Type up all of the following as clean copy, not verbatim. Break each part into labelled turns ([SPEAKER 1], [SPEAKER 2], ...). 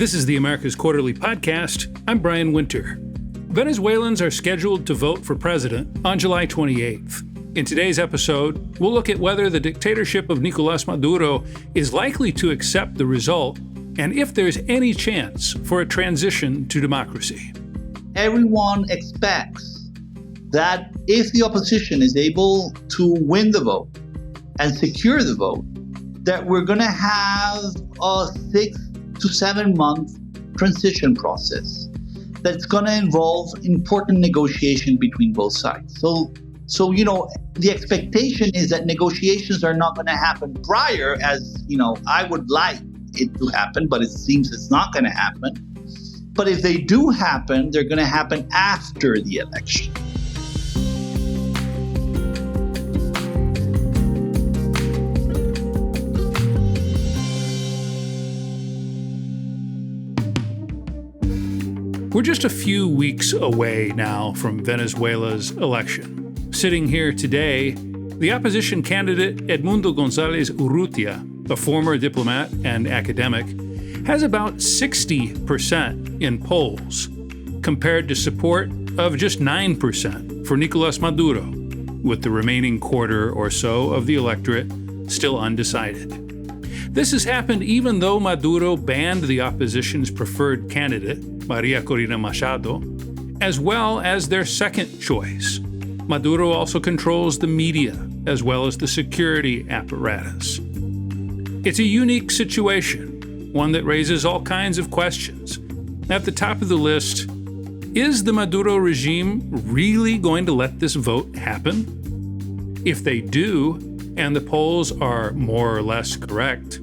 [SPEAKER 1] This is the America's Quarterly Podcast. I'm Brian Winter. Venezuelans are scheduled to vote for president on July 28th. In today's episode, we'll look at whether the dictatorship of Nicolás Maduro is likely to accept the result and if there's any chance for a transition to democracy.
[SPEAKER 2] Everyone expects that if the opposition is able to win the vote and secure the vote, that we're going to have a 6 to 7 month transition process that's going to involve important negotiation between both sides. So the expectation is that negotiations are not going to happen prior, as I would like it to happen, but it seems it's not going to happen. But if they do happen, they're going to happen after the election.
[SPEAKER 1] We're just a few weeks away now from Venezuela's election. Sitting here today, the opposition candidate Edmundo González Urrutia, a former diplomat and academic, has about 60% in polls, compared to support of just 9% for Nicolás Maduro, with the remaining quarter or so of the electorate still undecided. This has happened even though Maduro banned the opposition's preferred candidate, Maria Corina Machado, as well as their second choice. Maduro also controls the media as well as the security apparatus. It's a unique situation, one that raises all kinds of questions. At the top of the list, is the Maduro regime really going to let this vote happen? If they do, and the polls are more or less correct,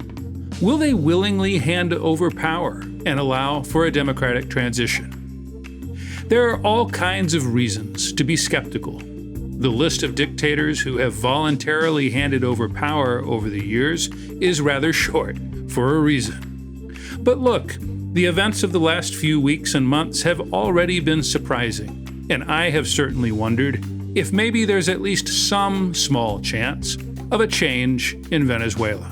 [SPEAKER 1] will they willingly hand over power and allow for a democratic transition? There are all kinds of reasons to be skeptical. The list of dictators who have voluntarily handed over power over the years is rather short, for a reason. But look, the events of the last few weeks and months have already been surprising, and I have certainly wondered if maybe there's at least some small chance of a change in Venezuela.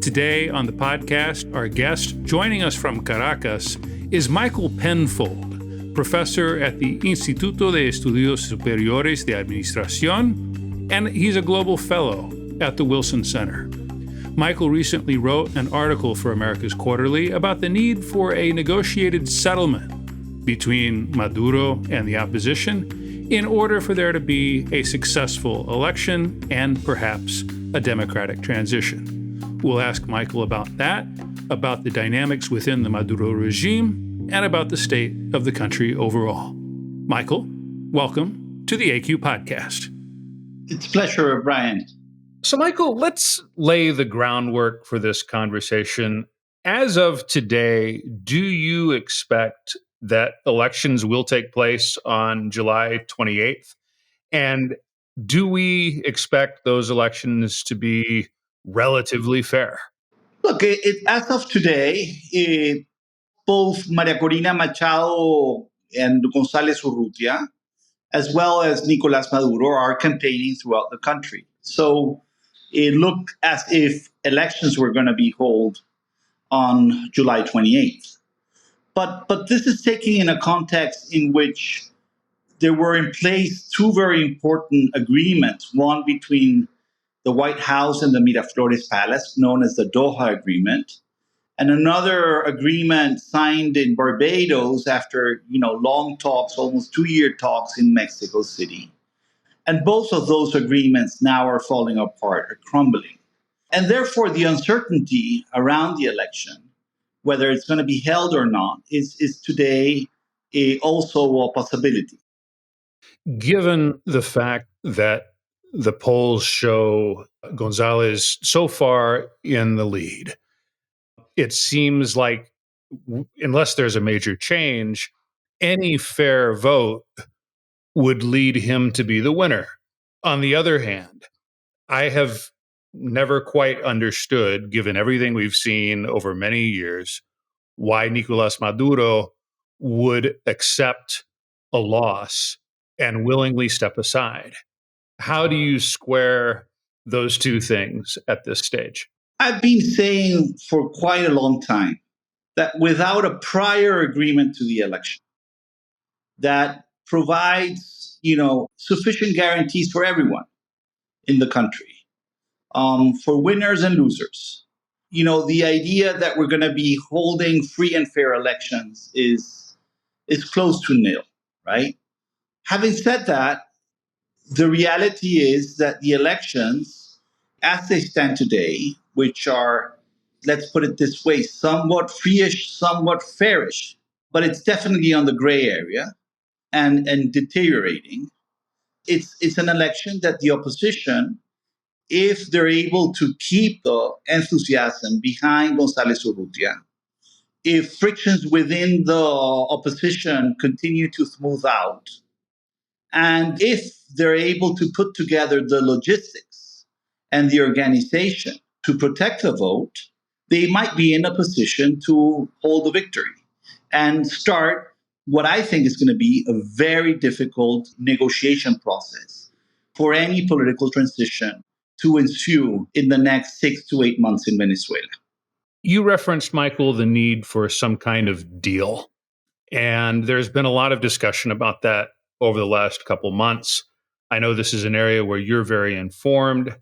[SPEAKER 1] Today on the podcast, our guest joining us from Caracas is Michael Penfold, professor at the Instituto de Estudios Superiores de Administración, and he's a global fellow at the Wilson Center. Michael recently wrote an article for America's Quarterly about the need for a negotiated settlement between Maduro and the opposition in order for there to be a successful election and perhaps a democratic transition. We'll ask Michael about that, about the dynamics within the Maduro regime, and about the state of the country overall. Michael, welcome to the AQ Podcast.
[SPEAKER 2] It's a pleasure, Brian.
[SPEAKER 1] So, Michael, let's lay the groundwork for this conversation. As of today, do you expect that elections will take place on July 28th? And do we expect those elections to be relatively fair?
[SPEAKER 2] Look, as of today, both Maria Corina Machado and González Urrutia, as well as Nicolás Maduro, are campaigning throughout the country. So it looked as if elections were going to be held on July 28th. But this is taking in a context in which there were in place two very important agreements, one between the White House and the Miraflores Palace, known as the Doha Agreement, and another agreement signed in Barbados after long talks, almost 2-year talks in Mexico City. And both of those agreements now are falling apart, are crumbling. And therefore, the uncertainty around the election, whether it's going to be held or not, is today also a possibility.
[SPEAKER 1] Given the fact that the polls show González so far in the lead, it seems like unless there's a major change, any fair vote would lead him to be the winner. On the other hand, I have never quite understood, given everything we've seen over many years, why Nicolás Maduro would accept a loss and willingly step aside. How do you square those two things at this stage?
[SPEAKER 2] I've been saying for quite a long time that without a prior agreement to the election that provides, sufficient guarantees for everyone in the country, for winners and losers. The idea that we're going to be holding free and fair elections is close to nil, right? Having said that, the reality is that the elections, as they stand today, which are, let's put it this way, somewhat free-ish, somewhat fairish, but it's definitely on the gray area and deteriorating. It's an election that the opposition, if they're able to keep the enthusiasm behind González Urrutia, if frictions within the opposition continue to smooth out, and if they're able to put together the logistics and the organization to protect the vote, they might be in a position to hold the victory and start what I think is going to be a very difficult negotiation process for any political transition to ensue in the next 6 to 8 months in Venezuela.
[SPEAKER 1] You referenced, Michael, the need for some kind of deal. And there's been a lot of discussion about that over the last couple months. I know this is an area where you're very informed.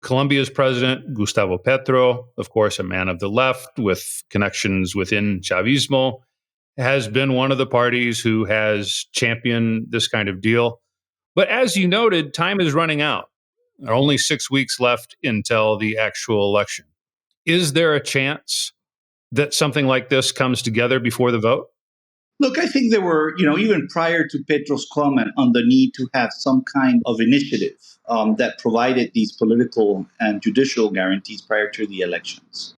[SPEAKER 1] Colombia's president, Gustavo Petro, of course, a man of the left with connections within Chavismo, has been one of the parties who has championed this kind of deal. But as you noted, time is running out. There are only 6 weeks left until the actual election. Is there a chance that something like this comes together before the vote?
[SPEAKER 2] Look, I think there were, even prior to Petro's comment on the need to have some kind of initiative that provided these political and judicial guarantees prior to the elections,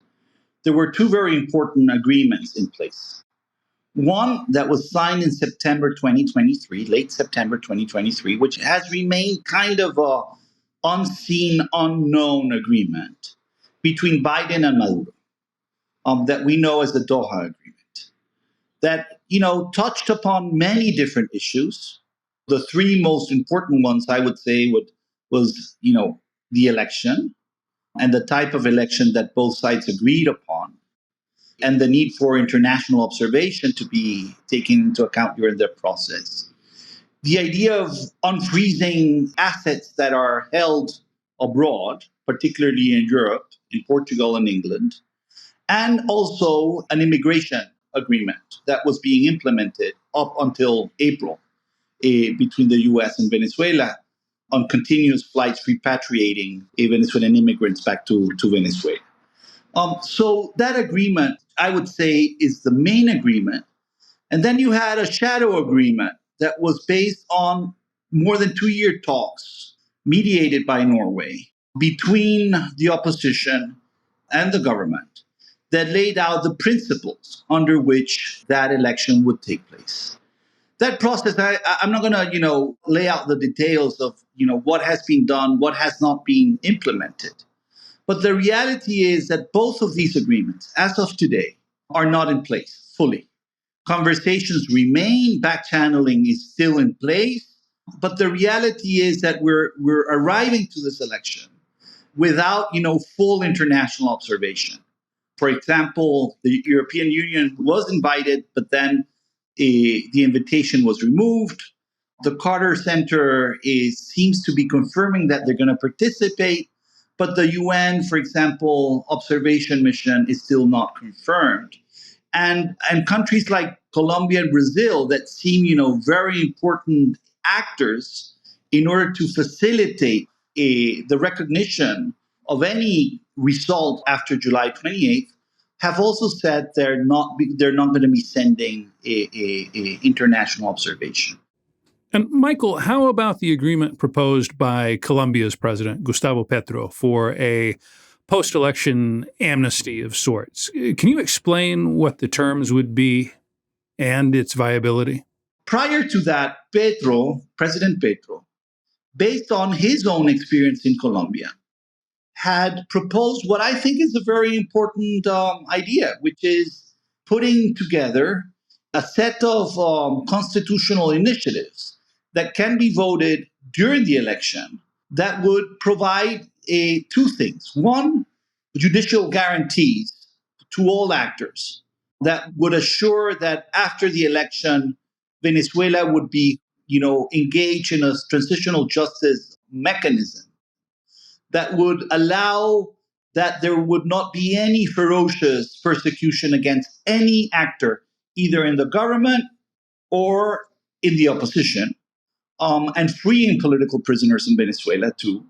[SPEAKER 2] there were two very important agreements in place. One that was signed in September 2023, late September 2023, which has remained kind of a unseen, unknown agreement between Biden and Maduro that we know as the Doha Agreement. That, touched upon many different issues. The three most important ones, I would say, was the election and the type of election that both sides agreed upon, and the need for international observation to be taken into account during the process. The idea of unfreezing assets that are held abroad, particularly in Europe, in Portugal and England, and also an immigration agreement that was being implemented up until April between the US and Venezuela on continuous flights repatriating Venezuelan immigrants back to Venezuela. So that agreement, I would say, is the main agreement. And then you had a shadow agreement that was based on more than 2-year talks mediated by Norway between the opposition and the government that laid out the principles under which that election would take place. That process, I'm not going to, lay out the details of, what has been done, what has not been implemented. But the reality is that both of these agreements, as of today, are not in place fully. Conversations remain, back-channeling is still in place, but the reality is that we're arriving to this election without, full international observation. For example, the European Union was invited, but then the invitation was removed. The Carter Center seems to be confirming that they're going to participate, but the UN, for example, observation mission is still not confirmed. And countries like Colombia and Brazil that seem, very important actors in order to facilitate the recognition of any result after July 28th, have also said they're not going to be sending a international observation.
[SPEAKER 1] And Michael, how about the agreement proposed by Colombia's president, Gustavo Petro, for a post-election amnesty of sorts? Can you explain what the terms would be and its viability?
[SPEAKER 2] Prior to that, President Petro, based on his own experience in Colombia, had proposed what I think is a very important idea, which is putting together a set of constitutional initiatives that can be voted during the election that would provide two things. One, judicial guarantees to all actors that would assure that after the election, Venezuela would be, engaged in a transitional justice mechanism that would allow that there would not be any ferocious persecution against any actor, either in the government or in the opposition, and freeing political prisoners in Venezuela too,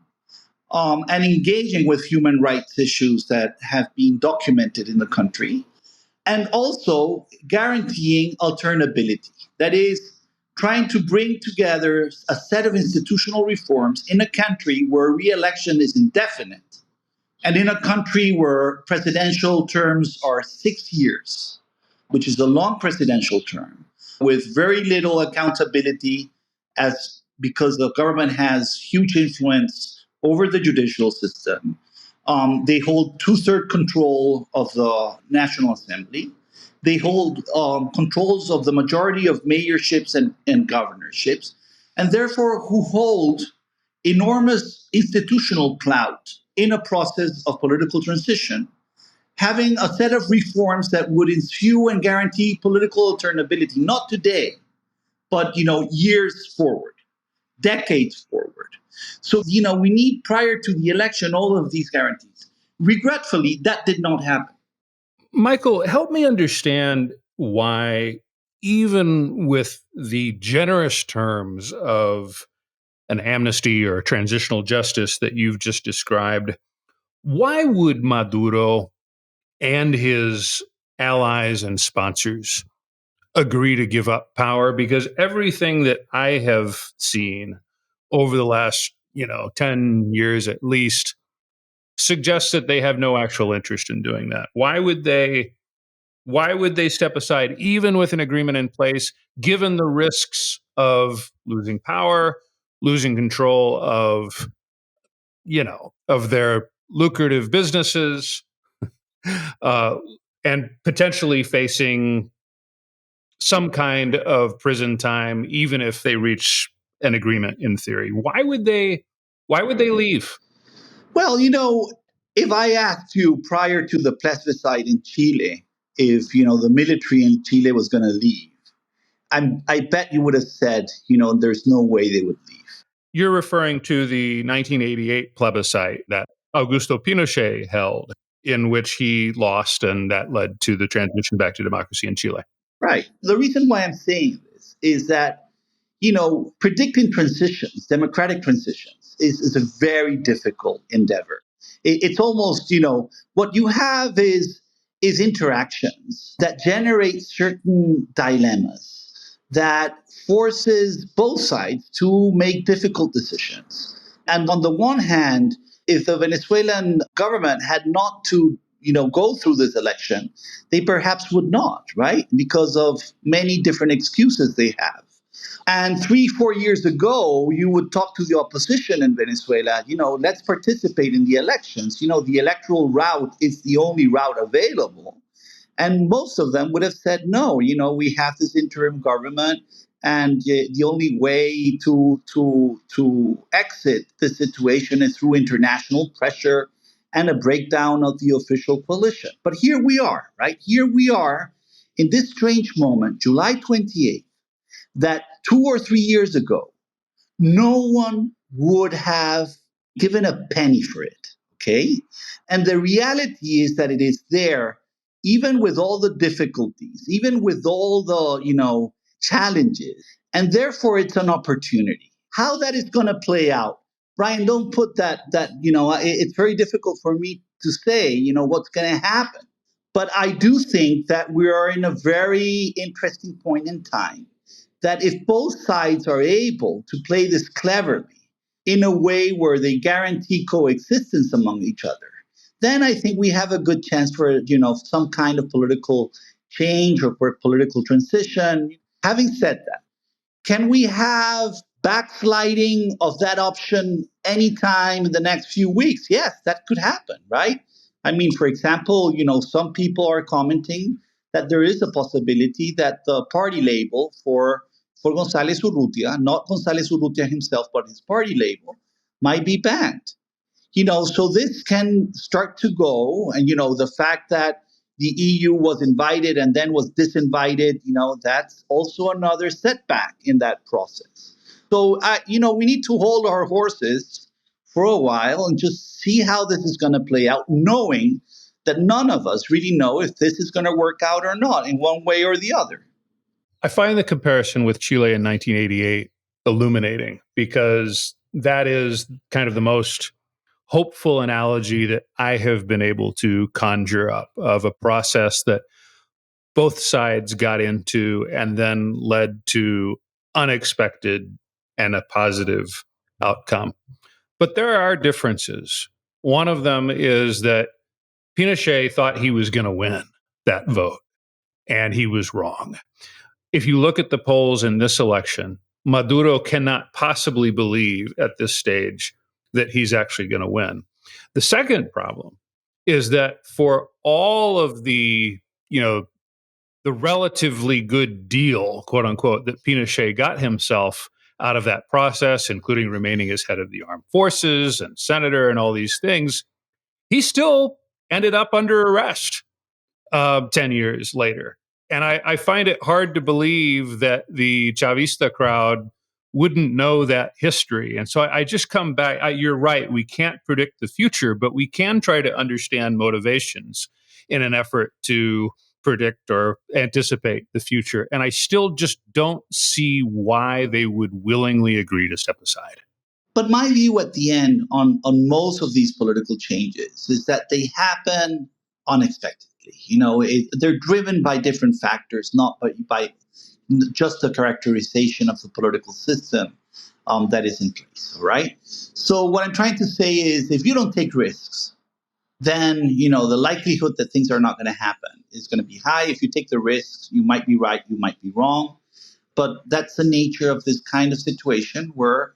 [SPEAKER 2] and engaging with human rights issues that have been documented in the country, and also guaranteeing alternability. That is, trying to bring together a set of institutional reforms in a country where re-election is indefinite, and in a country where presidential terms are 6 years, which is a long presidential term, with very little accountability, as because the government has huge influence over the judicial system. They hold two-thirds control of the National Assembly. They hold controls of the majority of mayorships and governorships, and therefore who hold enormous institutional clout in a process of political transition, having a set of reforms that would ensue and guarantee political alternability, not today, but years forward, decades forward. So we need, prior to the election, all of these guarantees. Regretfully, that did not happen.
[SPEAKER 1] Michael, help me understand why, even with the generous terms of an amnesty or transitional justice that you've just described, why would Maduro and his allies and sponsors agree to give up power? Because everything that I have seen over the last, 10 years at least suggests that they have no actual interest in doing that. Why would they step aside even with an agreement in place, given the risks of losing power, losing control of their lucrative businesses, and potentially facing some kind of prison time, even if they reach an agreement in theory? Why would they leave?
[SPEAKER 2] Well, if I asked you prior to the plebiscite in Chile, if the military in Chile was going to leave, I bet you would have said, there's no way they would leave.
[SPEAKER 1] You're referring to the 1988 plebiscite that Augusto Pinochet held, in which he lost, and that led to the transition back to democracy in Chile.
[SPEAKER 2] Right. The reason why I'm saying this is that, predicting transitions, democratic transitions, is a very difficult endeavor. It's almost, what you have is interactions that generate certain dilemmas that forces both sides to make difficult decisions. And on the one hand, if the Venezuelan government had not to go through this election, they perhaps would not, right? Because of many different excuses they have. And 3-4 years ago, you would talk to the opposition in Venezuela, let's participate in the elections. The electoral route is the only route available. And most of them would have said, no, we have this interim government, and the only way to exit the situation is through international pressure and a breakdown of the official coalition. But here we are, right? Here we are in this strange moment, July 28th, that 2 or 3 years ago, no one would have given a penny for it, okay? And the reality is that it is there, even with all the difficulties, even with all the, challenges, and therefore it's an opportunity. How that is going to play out, Brian, don't put it's very difficult for me to say, what's going to happen. But I do think that we are in a very interesting point in time, that if both sides are able to play this cleverly in a way where they guarantee coexistence among each other, then I think we have a good chance for, some kind of political change or for political transition. Having said that, can we have backsliding of that option anytime in the next few weeks? Yes, that could happen, right? I mean, for example, some people are commenting that there is a possibility that the party label for González Urrutia, not González Urrutia himself, but his party label, might be banned. So this can start to go, and the fact that the EU was invited and then was disinvited, that's also another setback in that process. So, we need to hold our horses for a while and just see how this is going to play out, knowing that none of us really know if this is going to work out or not in one way or the other.
[SPEAKER 1] I find the comparison with Chile in 1988 illuminating, because that is kind of the most hopeful analogy that I have been able to conjure up of a process that both sides got into and then led to unexpected and a positive outcome. But there are differences. One of them is that Pinochet thought he was going to win that vote, and he was wrong. If you look at the polls in this election, Maduro cannot possibly believe at this stage that he's actually going to win. The second problem is that for all of the relatively good deal, quote unquote, that Pinochet got himself out of that process, including remaining as head of the armed forces and senator and all these things, he still ended up under arrest 10 years later. And I find it hard to believe that the Chavista crowd wouldn't know that history. And so I just come back. You're right. We can't predict the future, but we can try to understand motivations in an effort to predict or anticipate the future. And I still just don't see why they would willingly agree to step aside.
[SPEAKER 2] But my view at the end on most of these political changes is that they happen unexpectedly. They're driven by different factors, not by just the characterization of the political system that is in place. All right. So what I'm trying to say is, if you don't take risks, then the likelihood that things are not going to happen is going to be high. If you take the risks, you might be right, you might be wrong. But that's the nature of this kind of situation where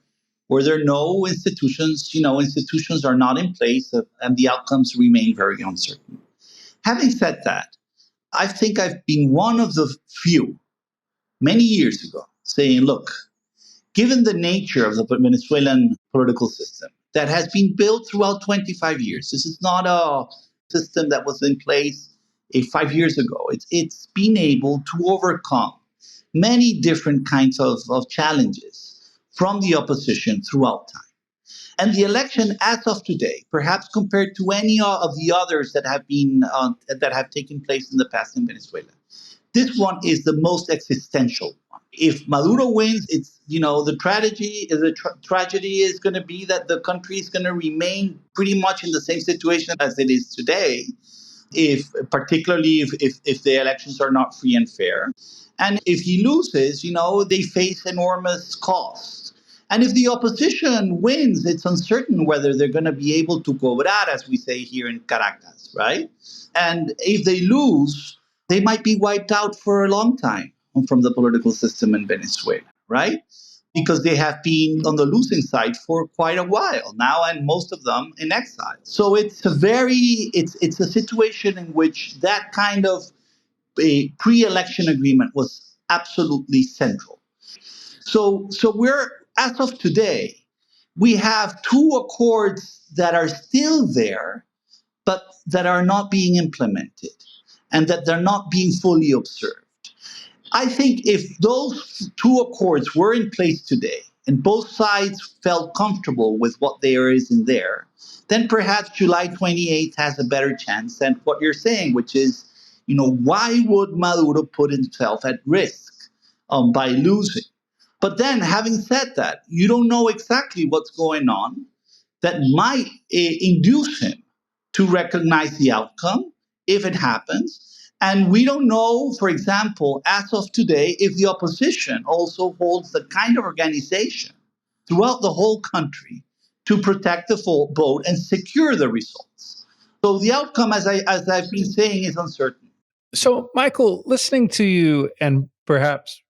[SPEAKER 2] there are no institutions. Institutions are not in place, and the outcomes remain very uncertain. Having said that, I think I've been one of the few many years ago saying, look, given the nature of the Venezuelan political system that has been built throughout 25 years, this is not a system that was in place 5 years ago. It's been able to overcome many different kinds of challenges from the opposition throughout time. And the election, as of today, perhaps compared to any of the others that have taken place in the past in Venezuela, this one is the most existential one. If Maduro wins, it's the tragedy is going to be that the country is going to remain pretty much in the same situation as it is today, particularly if the elections are not free and fair. And if he loses, they face enormous costs. And if the opposition wins, it's uncertain whether they're going to be able to cobrar, as we say here in Caracas, right? And if they lose, they might be wiped out for a long time from the political system in Venezuela, right? Because they have been on the losing side for quite a while now, and most of them in exile. So it's a situation in which that kind of a pre-election agreement was absolutely central. So as of today, we have two accords that are still there, but that are not being implemented and that they're not being fully observed. I think if those two accords were in place today and both sides felt comfortable with what there is in there, then perhaps July 28th has a better chance than what you're saying, which is, why would Maduro put himself at risk by losing? But then, having said that, you don't know exactly what's going on that might induce him to recognize the outcome if it happens. And we don't know, for example, as of today, if the opposition also holds the kind of organization throughout the whole country to protect the vote and secure the results. So the outcome, as I've been saying, is uncertain.
[SPEAKER 1] So, Michael, listening to you and perhaps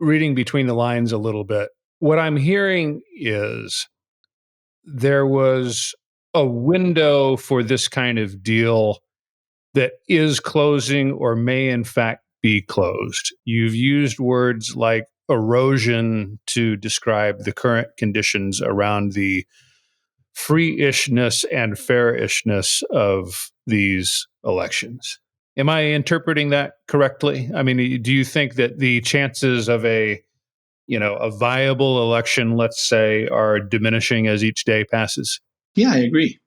[SPEAKER 1] reading between the lines a little bit, what I'm hearing is there was a window for this kind of deal that is closing or may in fact be closed. You've used words like erosion to describe the current conditions around the free-ishness and fair-ishness of these elections. Am I interpreting that correctly? I mean, do you think that the chances of a viable election, let's say, are diminishing as each day passes?
[SPEAKER 2] Yeah, I agree.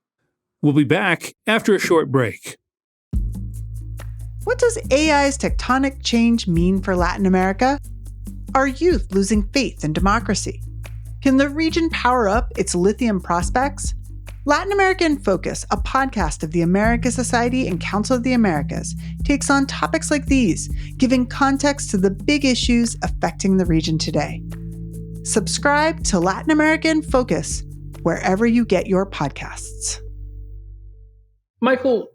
[SPEAKER 1] We'll be back after a short break.
[SPEAKER 3] What does AI's tectonic change mean for Latin America? Are youth losing faith in democracy? Can the region power up its lithium prospects? Latin America in Focus, a podcast of the America Society and Council of the Americas, takes on topics like these, giving context to the big issues affecting the region today. Subscribe to Latin America in Focus wherever you get your podcasts.
[SPEAKER 1] Michael,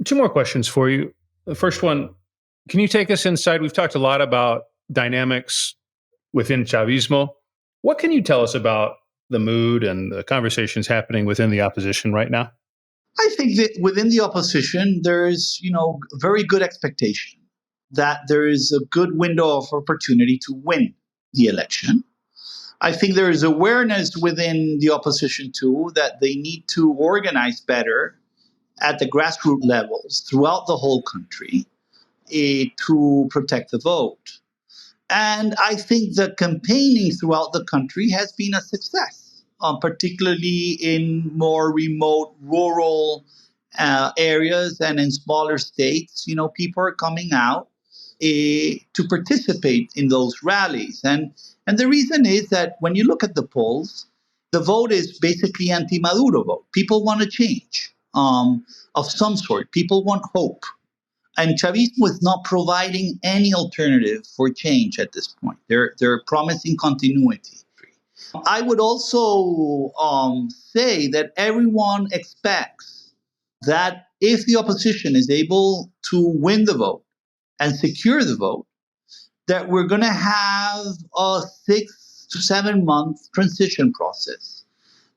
[SPEAKER 1] two more questions for you. The first one, can you take us inside? We've talked a lot about dynamics within Chavismo. What can you tell us about the mood and the conversations happening within the opposition right now?
[SPEAKER 2] I think that within the opposition, there's, very good expectation that there is a good window of opportunity to win the election. I think there is awareness within the opposition, too, that they need to organize better at the grassroots levels throughout the whole country to protect the vote. And I think the campaigning throughout the country has been a success, particularly in more remote rural areas and in smaller states. People are coming out to participate in those rallies. And the reason is that when you look at the polls, the vote is basically anti-Maduro vote. People want a change of some sort. People want hope. And Chavismo is not providing any alternative for change at this point. They're promising continuity. I would also say that everyone expects that if the opposition is able to win the vote and secure the vote, that we're going to have a 6 to 7 month transition process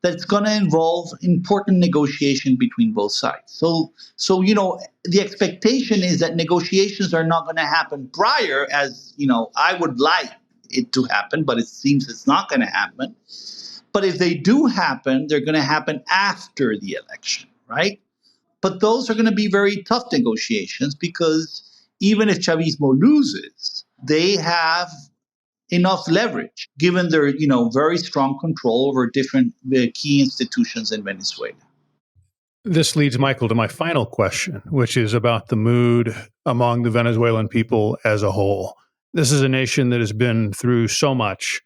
[SPEAKER 2] that's going to involve important negotiation between both sides. So the expectation is that negotiations are not going to happen prior, as I would like it to happen, but it seems it's not going to happen. But if they do happen, they're going to happen after the election, right? But those are going to be very tough negotiations because even if Chavismo loses, they have enough leverage, given their very strong control over different key institutions in Venezuela.
[SPEAKER 1] This leads, Michael, to my final question, which is about the mood among the Venezuelan people as a whole. This is a nation that has been through so much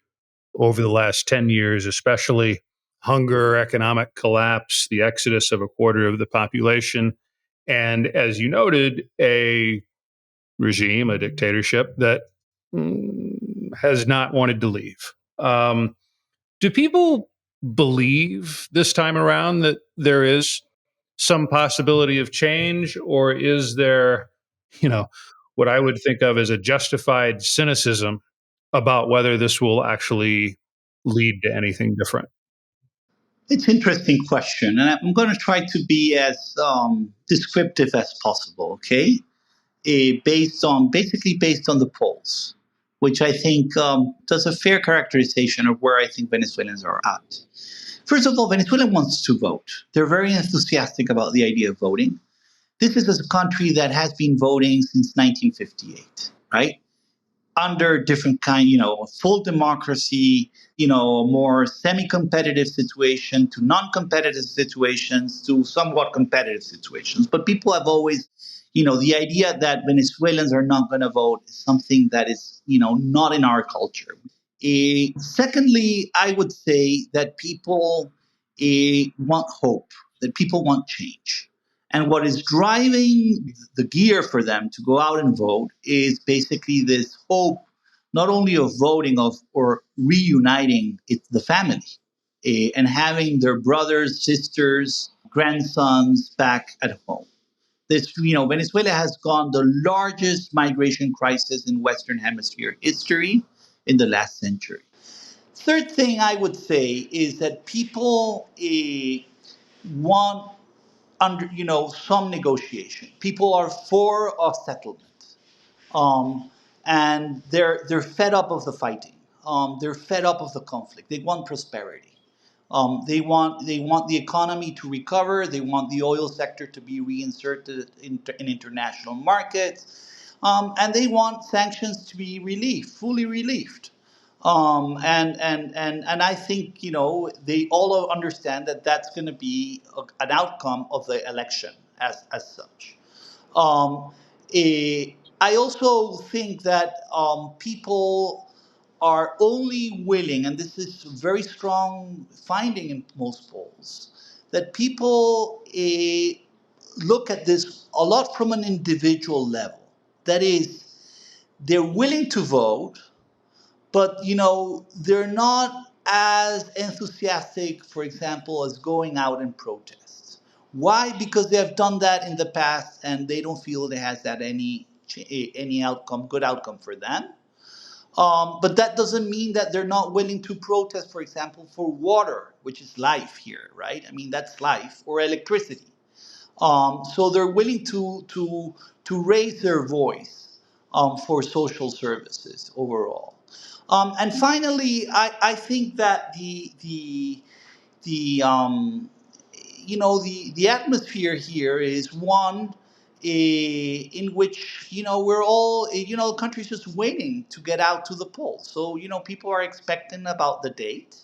[SPEAKER 1] over the last 10 years, especially hunger, economic collapse, the exodus of a quarter of the population, and, as you noted, a regime, a dictatorship that has not wanted to leave. Do people believe this time around that there is some possibility of change, or is there, what I would think of as a justified cynicism about whether this will actually lead to anything different?
[SPEAKER 2] It's an interesting question, and I'm going to try to be as descriptive as possible, okay? Based on the polls, which I think does a fair characterization of where I think Venezuelans are at. First of all, Venezuela wants to vote. They're very enthusiastic about the idea of voting. This is a country that has been voting since 1958, right? Under different full democracy, more semi-competitive situation to non-competitive situations to somewhat competitive situations. But people have always, the idea that Venezuelans are not going to vote is something that is, not in our culture. Secondly, I would say that people want hope, that people want change. And what is driving the gear for them to go out and vote is basically this hope, not only of voting or reuniting the family and having their brothers, sisters, grandsons back at home. Venezuela has gone the largest migration crisis in Western Hemisphere history in the last century. Third thing I would say is that people want some negotiation. People are for a settlement, and they're fed up of the fighting. They're fed up of the conflict. They want prosperity. They want the economy to recover. They want the oil sector to be reinserted in international markets, and they want sanctions to be fully relieved. And I think they all understand that that's going to be an outcome of the election as such. Um, I also think that people are only willing, and this is a very strong finding in most polls, that people look at this a lot from an individual level. That is, they're willing to vote, but they're not as enthusiastic, for example, as going out and protests. Why? Because they have done that in the past, and they don't feel it has that any good outcome for them. But that doesn't mean that they're not willing to protest, for example, for water, which is life here, right? I mean, that's life, or electricity. So they're willing to raise their voice for social services overall. And finally, I think that the the atmosphere here is one in which we're all the country's just waiting to get out to the polls. So people are expectant about the date.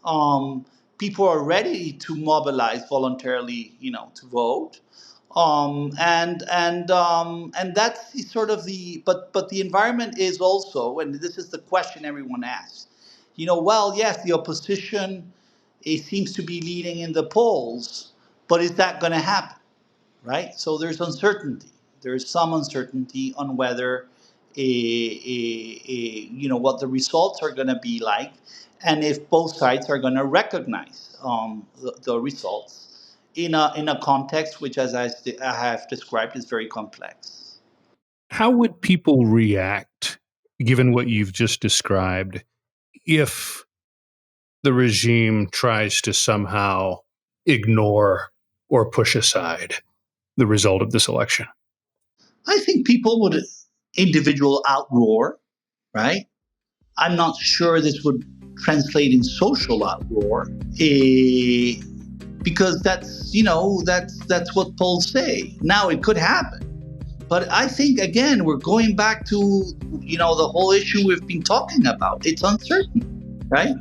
[SPEAKER 2] Um, People are ready to mobilize voluntarily, to vote. And that's sort of but the environment is also, and this is the question everyone asks. Well, yes, the opposition it seems to be leading in the polls, but is that going to happen? Right? So there's uncertainty. There's some uncertainty on whether what the results are going to be like, and if both sides are going to recognize the results in a context which, as I have described, is very complex.
[SPEAKER 1] How would people react, given what you've just described, if the regime tries to somehow ignore or push aside the result of this election?
[SPEAKER 2] I think people would individual outroar, right? I'm not sure this would translate in social outroar, because that's what polls say. Now it could happen, but I think again we're going back to the whole issue we've been talking about. It's uncertain, right?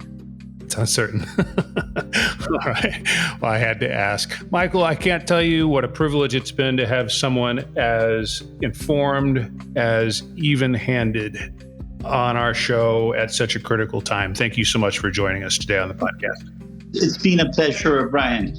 [SPEAKER 1] It's uncertain. All right. Well, I had to ask. Michael, I can't tell you what a privilege it's been to have someone as informed, as even-handed on our show at such a critical time. Thank you so much for joining us today on the podcast.
[SPEAKER 2] It's been a pleasure, Brian.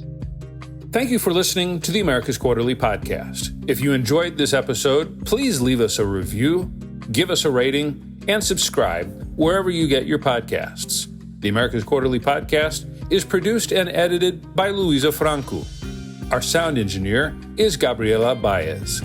[SPEAKER 1] Thank you for listening to the America's Quarterly Podcast. If you enjoyed this episode, please leave us a review, give us a rating, and subscribe wherever you get your podcasts. The America's Quarterly Podcast is produced and edited by Luisa Franco. Our sound engineer is Gabriela Baez.